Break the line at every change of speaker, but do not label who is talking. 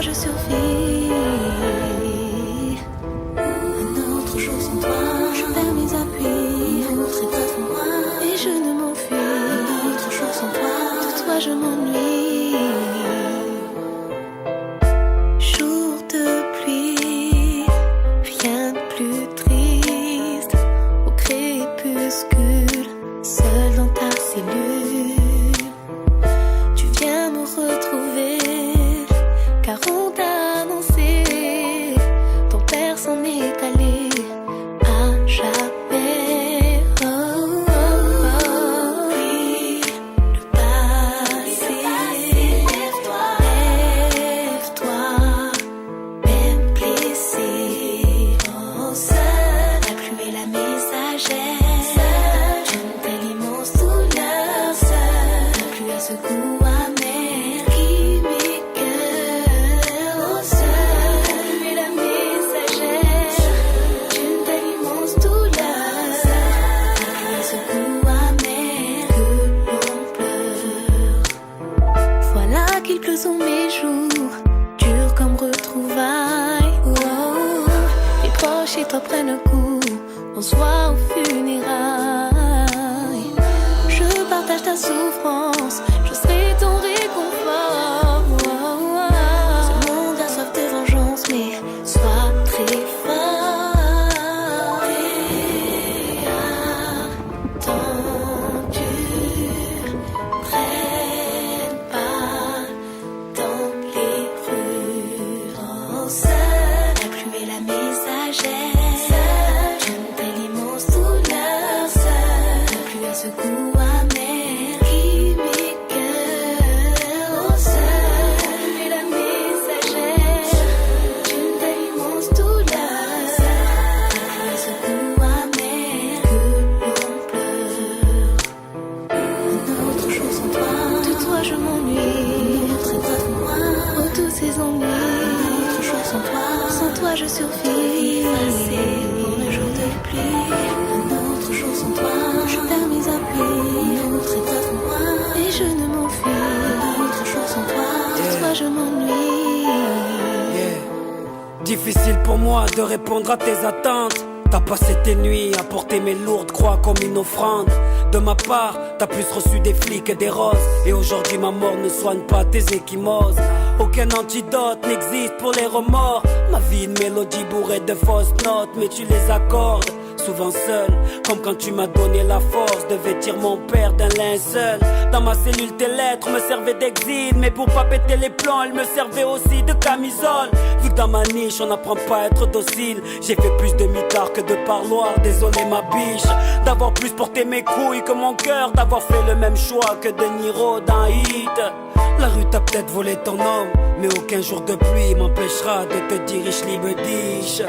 je survis. Un autre jour sans toi, je perds mes appuis. Un autre état sans moi, et je ne m'enfuis. Un autre jour sans toi, de toi je m'ennuie. Jour de pluie, rien de plus triste. Au crépuscule, seul dans ta cellule, tu viens me retrouver, car on t'a annoncé, ton père s'en est allé à jamais. Oh, oh, oh. Puis le passé, lève-toi, même blessé. Oh, seul, la pluie est la messagère d'une immense douleur. Seul, la pluie a ce goût amer qui m'écoeure. Oh, seul, la pluie est la messagère d'une telle immense douleur. La pluie a ce goût amer que l'on pleure. Voilà qu'il pleut sur mes joues, dur comme retrouvailles. Oh, oh. Les proches et toi prennent le coup, on se voit aux funérailles. Je partage ta souffrance, je serai ton réconfort. Oh, oh, oh. Ce monde a soif de vengeance, mais sois très fort. T'es attendu, traîne pas dans les rues. Oh, seul, la pluie est la messagère d'une telle immense douleur. Seul, la pluie a ce goût amer qui m'écoeure. Oh, seul, la pluie est la messagère d'une telle immense douleur. La pluie a ce goût amer que l'on pleure. Un autre jour sans toi, de toi je m'ennuie. Un autre état sans moi, oh tous ces ennuis. Un autre jour sans toi je survis. Pour le jour de pluie. Un autre jour sans toi, je perds mes appuis. Un autre état sans moi, et je ne m'enfuis. Un autre jour sans toi, de toi je m'ennuie.
Difficile pour moi de répondre à tes attentes. T'as passé tes nuits à porter mes lourdes croix comme une offrande. De ma part, t'as plus reçu des flics et des roses. Et aujourd'hui ma mort ne soigne pas tes échymoses. Aucun antidote n'existe pour les remords. Ma vie une mélodie bourrée de fausses notes, mais tu les accordes souvent seul, comme quand tu m'as donné la force de vêtir mon père d'un linceul. Dans ma cellule tes lettres me servaient d'exil, mais pour pas péter les plombs elles me servaient aussi de camisole. Vu que dans ma niche on n'apprend pas à être docile, j'ai fait plus de mitard que de parloir. Désolé ma biche, d'avoir plus porté mes couilles que mon cœur, d'avoir fait le même choix que De Niro dans Hit. La rue t'a peut-être volé ton homme, mais aucun jour de pluie m'empêchera de te dire ich liebe dich.